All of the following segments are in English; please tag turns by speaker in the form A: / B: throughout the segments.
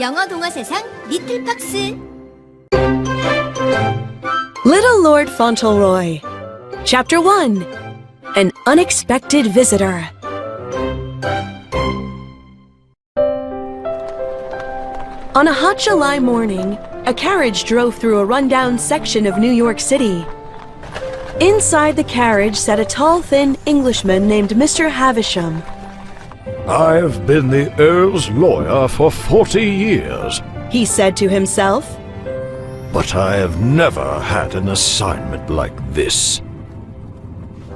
A: 영어 동화 세상 리틀팍스.
B: Little Lord Fauntleroy. Chapter 1. An Unexpected Visitor. On a hot July morning, a carriage drove through a rundown section of New York City. Inside the carriage sat a tall, thin Englishman named Mr. Havisham.
C: I've been the Earl's lawyer for 40 years,
B: He said to himself.
C: but I have never had an assignment like this.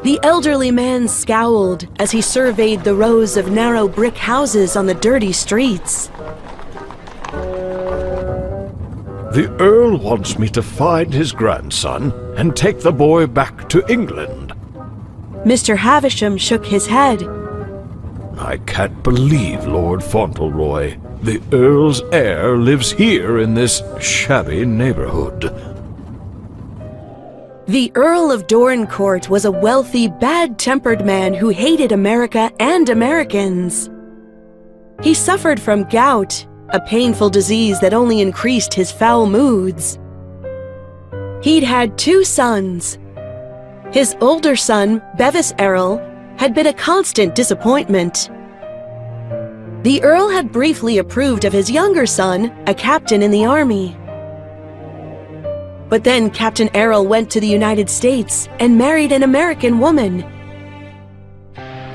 B: The elderly man scowled as he surveyed the rows of narrow brick houses on the dirty streets.
C: The Earl wants me to find his grandson and take the boy back to England.
B: Mr. Havisham shook his head.
C: I can't believe Lord Fauntleroy, the Earl's heir, lives here in this shabby neighborhood.
B: The Earl of Dorincourt was a wealthy, bad-tempered man who hated America and Americans. He suffered from gout, a painful disease that only increased his foul moods. He'd had 2 sons. His older son, Bevis Errol, had been a constant disappointment. The Earl had briefly approved of his younger son, a captain in the army. But then Captain Errol went to the United States and married an American woman.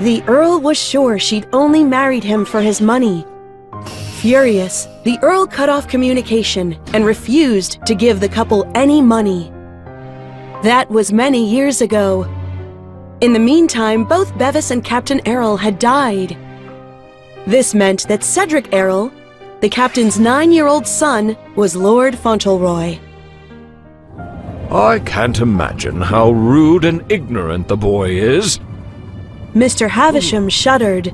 B: The Earl was sure she'd only married him for his money. Furious, the Earl cut off communication and refused to give the couple any money. That was many years ago. In the meantime, both Bevis and Captain Errol had died. This meant that Cedric Errol, the captain's 9-year-old son, was Lord Fauntleroy.
C: I can't imagine how rude and ignorant the boy is,
B: Mr. Havisham shuddered.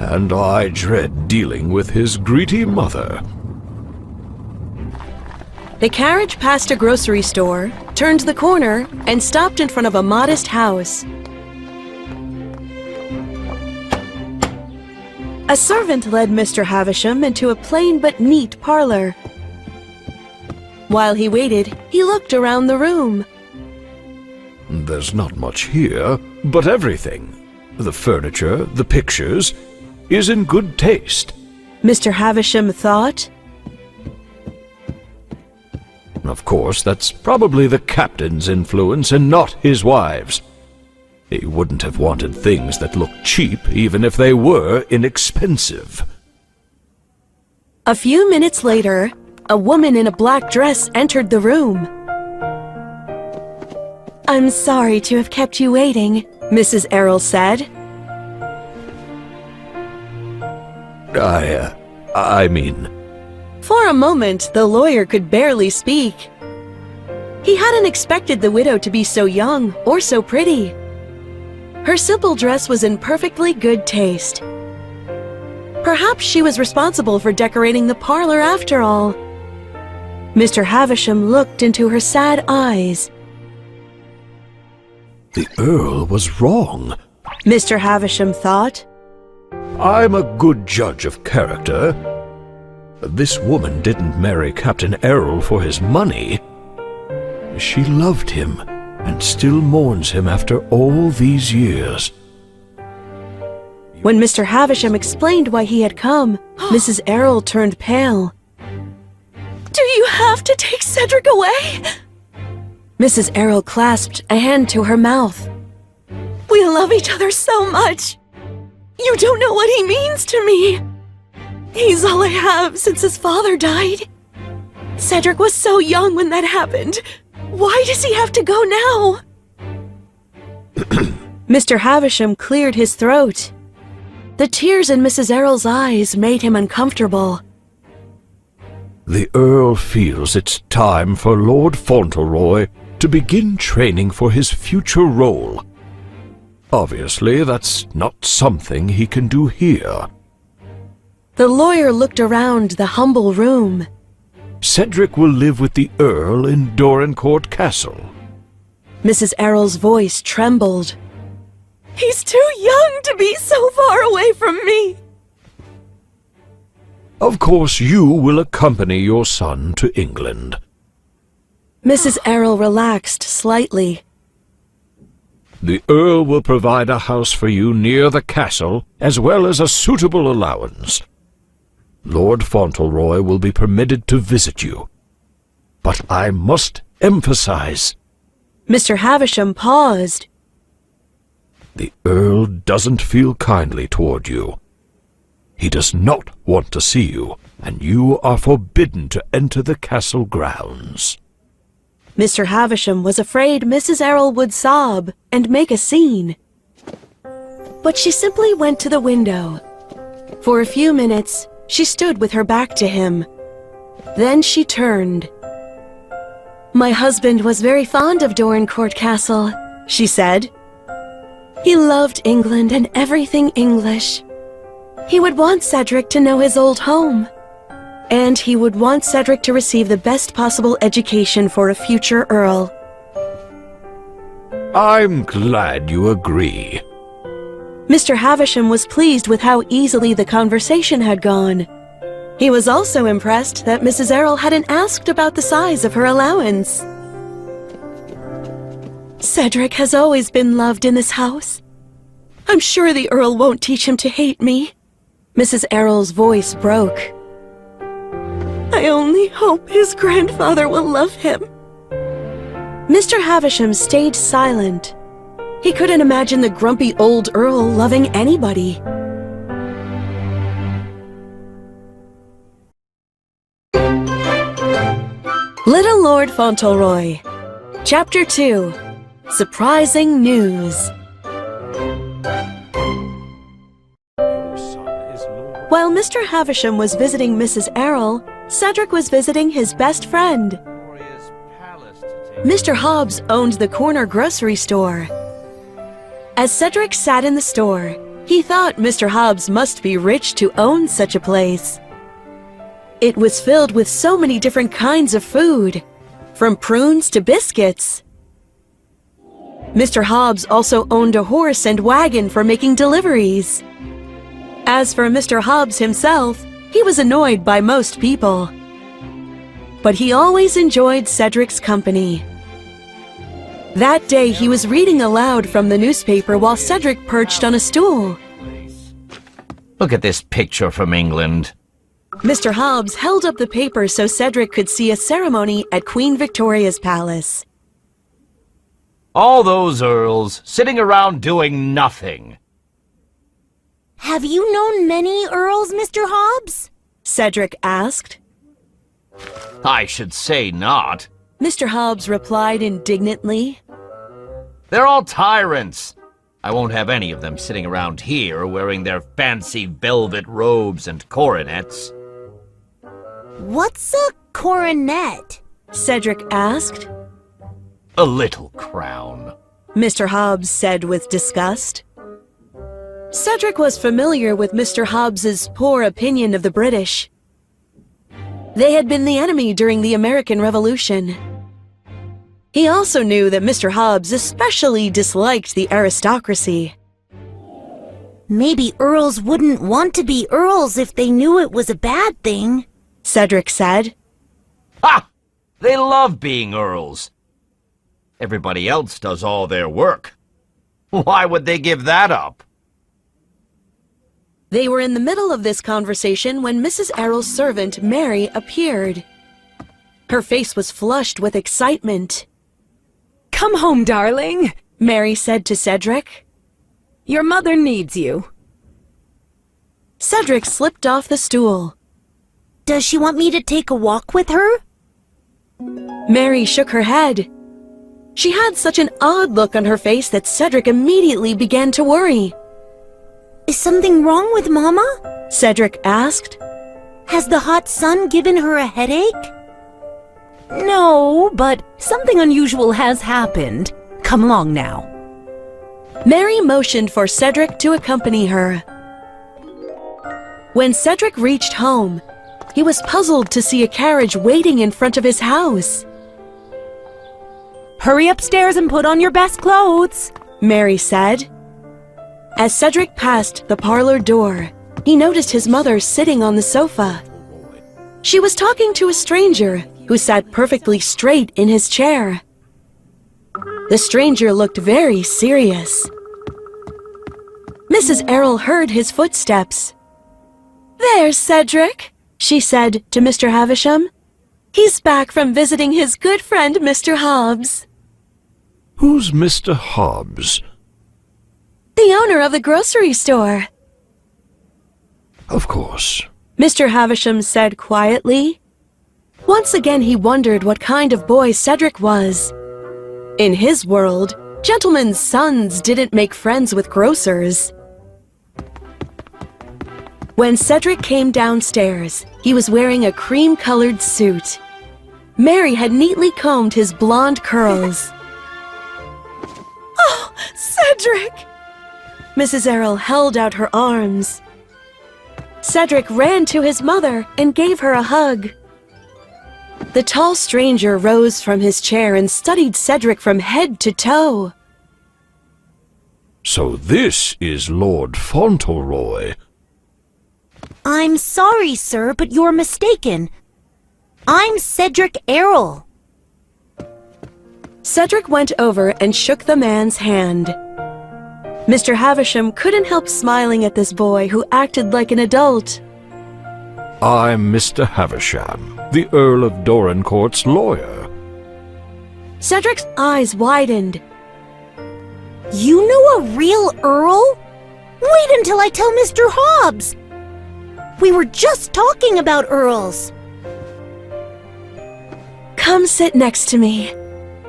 C: and I dread dealing with his greedy mother.
B: The carriage passed a grocery store, turned the corner, and stopped in front of a modest house. A servant led Mr. Havisham into a plain but neat parlor. While he waited, he looked around the room.
C: There's not much here, but everything, the furniture, the pictures, is in good taste.
B: Mr. Havisham thought.
C: Of course, that's probably the captain's influence and not his wife's. He wouldn't have wanted things that looked cheap even if they were inexpensive.
B: A few minutes later, a woman in a black dress entered the room. "I'm sorry to have kept you waiting," Mrs. Errol said.
C: I mean...
B: For a moment, the lawyer could barely speak. He hadn't expected the widow to be so young or so pretty. Her simple dress was in perfectly good taste. Perhaps she was responsible for decorating the parlor after all. Mr. Havisham looked into her sad eyes.
C: The Earl was wrong.
B: Mr. Havisham thought.
C: I'm a good judge of character. This woman didn't marry Captain Errol for his money. She loved him and still mourns him after all these years.
B: When Mr. Havisham explained why he had come, Mrs. Errol turned pale. "Do you have to take Cedric away?" Mrs. Errol clasped a hand to her mouth. "We love each other so much. You don't know what he means to me. He's all I have since his father died. Cedric was so young when that happened. Why does he have to go now?" Mr. Havisham cleared his throat. The tears in Mrs. Errol's eyes made him uncomfortable.
C: The Earl feels it's time for Lord Fauntleroy to begin training for his future role. Obviously, that's not something he can do here.
B: The lawyer looked around the humble room.
C: Cedric will live with the Earl in Dorincourt Castle.
B: Mrs. Errol's voice trembled. "He's too young to be so far away from me."
C: Of course, you will accompany your son to England.
B: Mrs. Errol relaxed slightly.
C: The Earl will provide a house for you near the castle, as well as a suitable allowance. Lord Fauntleroy will be permitted to visit you. But I must emphasize,
B: Mr. Havisham paused.
C: the Earl doesn't feel kindly toward you. He does not want to see you, and you are forbidden to enter the castle grounds.
B: Mr. Havisham was afraid Mrs. Errol would sob and make a scene. But she simply went to the window. For a few minutes, she stood with her back to him. Then she turned. "My husband was very fond of Dorincourt Castle," she said. "He loved England and everything English. He would want Cedric to know his old home. And he would want Cedric to receive the best possible education for a future Earl."
C: I'm glad you agree.
B: Mr. Havisham was pleased with how easily the conversation had gone. He was also impressed that Mrs. Errol hadn't asked about the size of her allowance. "Cedric has always been loved in this house. I'm sure the Earl won't teach him to hate me." Mrs. Errol's voice broke. "I only hope his grandfather will love him." Mr. Havisham stayed silent. He couldn't imagine the grumpy old Earl loving anybody. Little Lord Fauntleroy. Chapter 2. Surprising News. While Mr. Havisham was visiting Mrs. Errol, Cedric was visiting his best friend. Mr. Hobbs owned the corner grocery store. As Cedric sat in the store, he thought Mr. Hobbs must be rich to own such a place. It was filled with so many different kinds of food, from prunes to biscuits. Mr. Hobbs also owned a horse and wagon for making deliveries. As for Mr. Hobbs himself, he was annoyed by most people. But he always enjoyed Cedric's company. That day he was reading aloud from the newspaper while Cedric perched on a stool.
D: Look at this picture from England.
B: Mr. Hobbs held up the paper so Cedric could see a ceremony at Queen Victoria's palace.
D: All those earls sitting around doing nothing.
A: Have you known many earls, Mr. Hobbs?
B: Cedric asked.
D: I should say not.
B: Mr. Hobbs replied indignantly.
D: They're all tyrants. I won't have any of them sitting around here wearing their fancy velvet robes and coronets.
A: What's a coronet?
B: Cedric asked.
D: A little crown.
B: Mr. Hobbs said with disgust. Cedric was familiar with Mr. Hobbs's poor opinion of the British. They had been the enemy during the American Revolution. He also knew that Mr. Hobbs especially disliked the aristocracy.
A: Maybe earls wouldn't want to be earls if they knew it was a bad thing,
B: Cedric said.
D: Ha! They love being earls. Everybody else does all their work. Why would they give that up?
B: They were in the middle of this conversation when Mrs. Errol's servant, Mary, appeared. Her face was flushed with excitement.
E: "Come home, darling,"
B: Mary said to Cedric.
E: "Your mother needs you."
B: Cedric slipped off the stool.
A: Does she want me to take a walk with her?
B: Mary shook her head. She had such an odd look on her face that Cedric immediately began to worry.
A: Is something wrong with Mama?
B: Cedric asked.
A: Has the hot sun given her a headache?
E: "No, but something unusual has happened. Come along now."
B: Mary motioned for Cedric to accompany her. When Cedric reached home, he was puzzled to see a carriage waiting in front of his house.
E: "Hurry upstairs and put on your best clothes,"
B: Mary said. As Cedric passed the parlor door, he noticed his mother sitting on the sofa. She was talking to a stranger who sat perfectly straight in his chair. The stranger looked very serious. Mrs. Errol heard his footsteps. "There's Cedric," she said to Mr. Havisham. "He's back from visiting his good friend Mr. Hobbs."
C: Who's Mr. Hobbs?
B: "The owner of the grocery store,"
C: Of course.
B: Mr. Havisham said quietly. Once again he wondered what kind of boy Cedric was. In his world, gentlemen's sons didn't make friends with grocers. When Cedric came downstairs, he was wearing a cream-colored suit. Mary had neatly combed his blonde curls. "Oh, Cedric!" Mrs. Errol held out her arms. Cedric ran to his mother and gave her a hug. The tall stranger rose from his chair and studied Cedric from head to toe.
C: So this is Lord Fauntleroy.
A: I'm sorry, sir, but you're mistaken. I'm Cedric Errol.
B: Cedric went over and shook the man's hand. Mr. Havisham couldn't help smiling at this boy who acted like an adult.
C: I'm Mr. Havisham, the Earl of Dorincourt's lawyer.
B: Cedric's eyes widened.
A: You know a real Earl? Wait until I tell Mr. Hobbs. We were just talking about Earls.
B: Come sit next to me.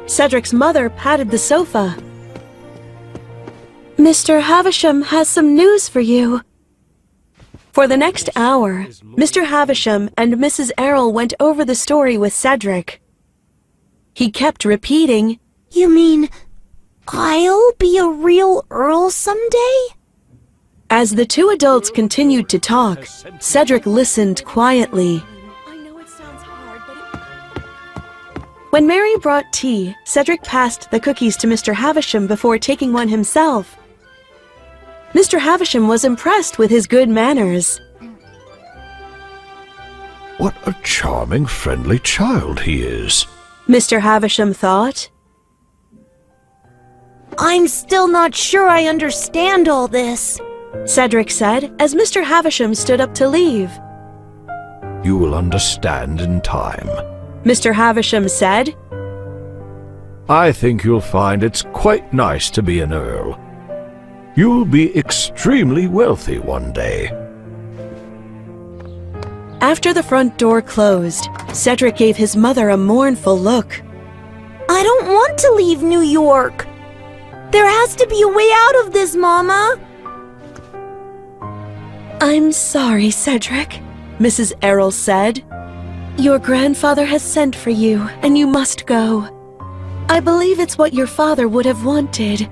B: Cedric's mother patted the sofa. Mr. Havisham has some news for you. For the next hour, Mr. Havisham and Mrs. Errol went over the story with Cedric. He kept repeating,
A: You mean I'll be a real Earl someday?
B: As the two adults continued to talk, Cedric listened quietly. When Mary brought tea, Cedric passed the cookies to Mr. Havisham before taking one himself. Mr. Havisham was impressed with his good manners.
C: What a charming, friendly child he is.
B: Mr. Havisham thought.
A: I'm still not sure I understand all this,
B: Cedric said as Mr. Havisham stood up to leave.
C: You will understand in time.
B: Mr. Havisham said.
C: I think you'll find it's quite nice to be an earl. You'll be extremely wealthy one day.
B: After the front door closed, Cedric gave his mother a mournful look.
A: I don't want to leave New York. There has to be a way out of this, Mama.
B: I'm sorry, Cedric, Mrs. Errol said. Your grandfather has sent for you, and you must go. I believe it's what your father would have wanted.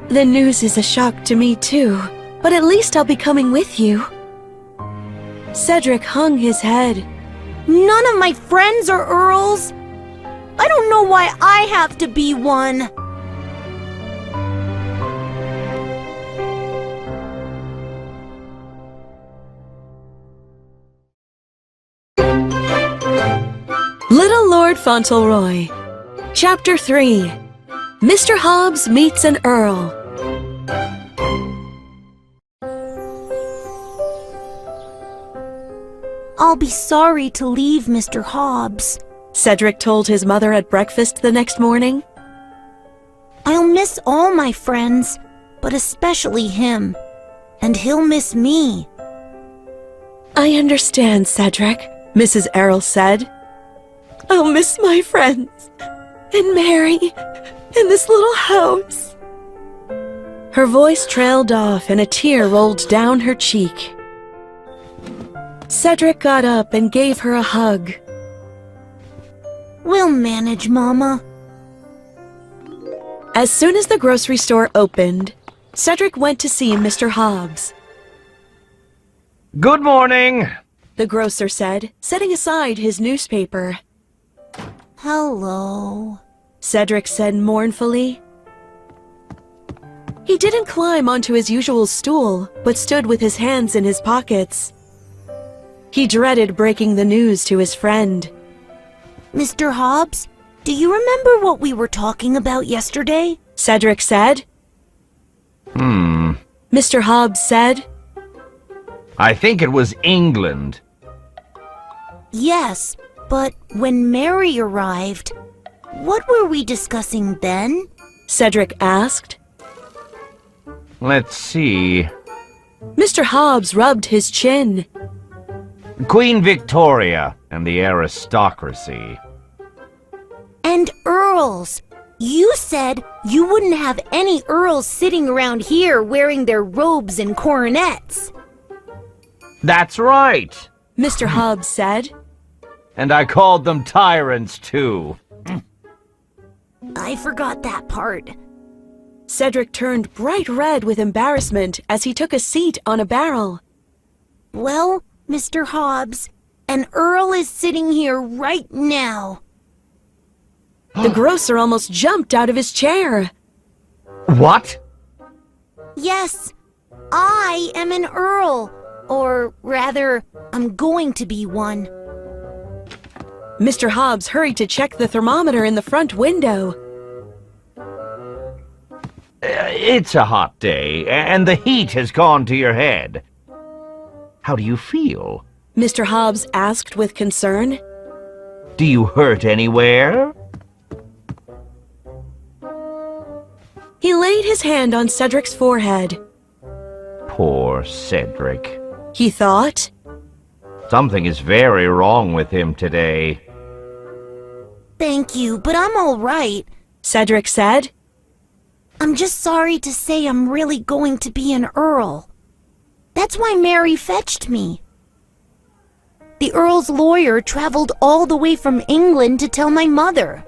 B: The news is a shock to me, too, but at least I'll be coming with you. Cedric hung his head.
A: None of my friends are Earls. I don't know why I have to be one.
B: Little Lord Fauntleroy. Chapter 3. Mr. Hobbs meets an Earl.
A: I'll be sorry to leave Mr. Hobbs,
B: Cedric told his mother at breakfast the next morning.
A: I'll miss all my friends, but especially him. And he'll miss me.
B: I understand, Cedric, Mrs. Errol said. I'll miss my friends, and Mary, and this little house. Her voice trailed off and a tear rolled down her cheek. Cedric got up and gave her a hug.
A: We'll manage, Mama.
B: As soon as the grocery store opened, Cedric went to see Mr. Hobbs.
D: Good morning.
B: The grocer said, setting aside his newspaper.
A: Hello,
B: Cedric said mournfully. He didn't climb onto his usual stool, but stood with his hands in his pockets. He dreaded breaking the news to his friend.
A: Mr. Hobbs, do you remember what we were talking about yesterday?
B: Cedric said. Mr. Hobbs said.
D: I think it was England.
A: Yes, but when Mary arrived, what were we discussing then?
B: Cedric asked.
D: Let's see.
B: Mr. Hobbs rubbed his chin.
D: Queen Victoria and the aristocracy.
A: And earls. You said you wouldn't have any earls sitting around here wearing their robes and coronets.
D: That's right.
B: Mr. Hobbs said.
D: And I called them tyrants, too.
A: I forgot that part.
B: Cedric turned bright red with embarrassment as he took a seat on a barrel.
A: Well, Mr. Hobbs, an earl is sitting here right now.
B: The grocer almost jumped out of his chair.
D: What?
A: Yes, I am an earl. Or rather, I'm going to be one.
B: Mr. Hobbs hurried to check the thermometer in the front window.
D: It's a hot day, and the heat has gone to your head. How do you feel?
B: Mr. Hobbs asked with concern.
D: Do you hurt anywhere?
B: He laid his hand on Cedric's forehead.
D: Poor Cedric.
B: He thought.
D: Something is very wrong with him today.
A: Thank you, but I'm all right.
B: Cedric said.
A: I'm just sorry to say I'm really going to be an earl. That's why Mary fetched me. The earl's lawyer traveled all the way from England to tell my mother.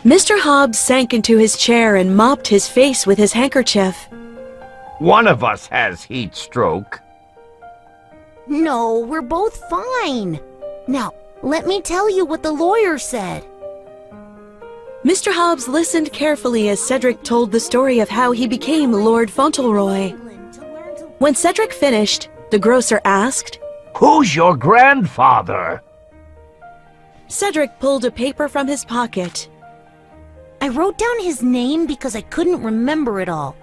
B: Mr. Hobbs sank into his chair and mopped his face with his handkerchief.
D: One of us has heat stroke.
A: No, we're both fine. Now, let me tell you what the lawyer said.
B: Mr. Hobbs listened carefully as Cedric told the story of how he became Lord Fauntleroy. When Cedric finished, the grocer asked,
D: Who's your grandfather?
B: Cedric pulled a paper from his pocket.
A: I wrote down his name because I couldn't remember it all.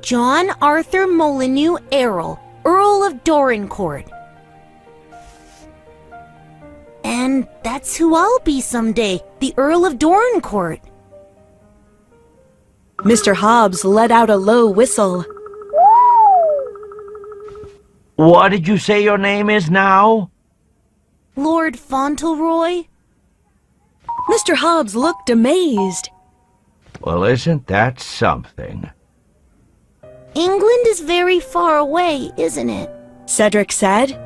A: John Arthur Molyneux Errol, Earl of Dorincourt. And that's who I'll be someday, the Earl of Dorincourt.
B: Mr. Hobbs let out a low whistle.
D: What did you say your name is now?
A: Lord Fauntleroy?
B: Mr. Hobbs looked amazed.
D: Well, isn't that something?
A: England is very far away, isn't it?
B: Cedric said.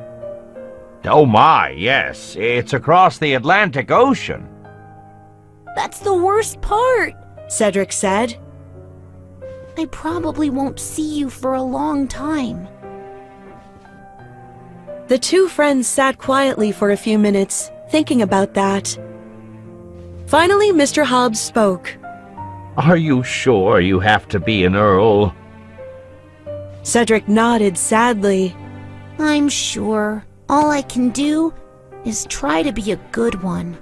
D: Oh my, yes. It's across the Atlantic Ocean.
A: That's the worst part.
B: Cedric said.
A: I probably won't see you for a long time.
B: The two friends sat quietly for a few minutes, thinking about that. Finally, Mr. Hobbs spoke.
D: Are you sure you have to be an earl?
B: Cedric nodded sadly.
A: I'm sure. All I can do is try to be a good one.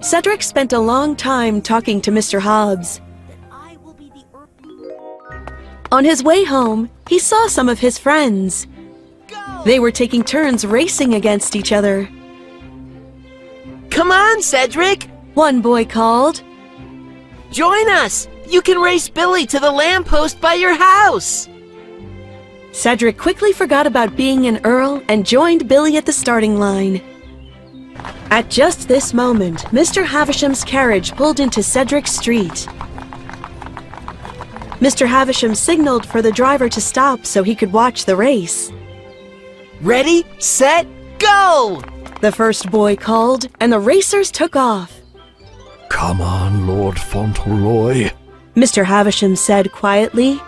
B: Cedric spent a long time talking to Mr. Hobbs. On his way home, he saw some of his friends. They were taking turns racing against each other.
F: Come on, Cedric!
B: One boy called.
F: Join us! You can race Billy to the lamppost by your house!
B: Cedric quickly forgot about being an earl and joined Billy at the starting line. At just this moment, Mr. Havisham's carriage pulled into Cedric's street. Mr. Havisham signaled for the driver to stop so he could watch the race.
F: Ready, set, go!
B: The first boy called, and the racers took off.
C: Come on, Lord Fauntleroy.
B: Mr. Havisham said quietly.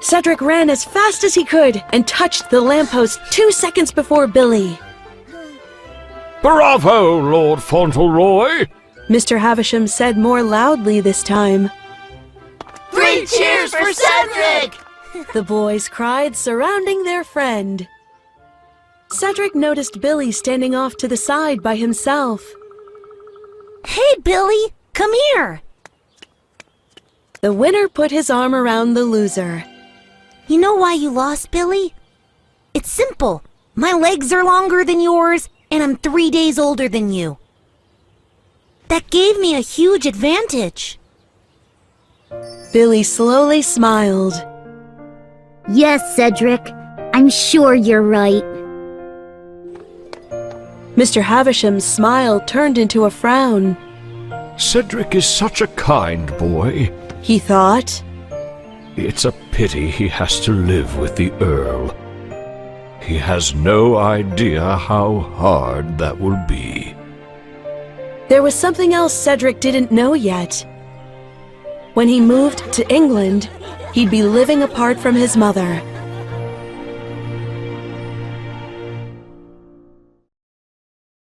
B: Cedric ran as fast as he could and touched the lamppost 2 seconds before Billy.
C: Bravo, Lord Fauntleroy!
B: Mr. Havisham said more loudly this time.
F: 3 cheers for Cedric!
B: the boys cried, surrounding their friend. Cedric noticed Billy standing off to the side by himself.
A: Hey, Billy, come here.
B: The winner put his arm around the loser.
A: You know why you lost, Billy? It's simple. My legs are longer than yours, and I'm 3 days older than you. That gave me a huge advantage.
B: Billy slowly smiled.
G: Yes, Cedric. I'm sure you're right.
B: Mr. Havisham's smile turned into a frown.
C: Cedric is such a kind boy.
B: He thought.
C: It's a pity he has to live with the Earl. He has no idea how hard that will be.
B: There was something else Cedric didn't know yet. When he moved to England, he'd be living apart from his mother.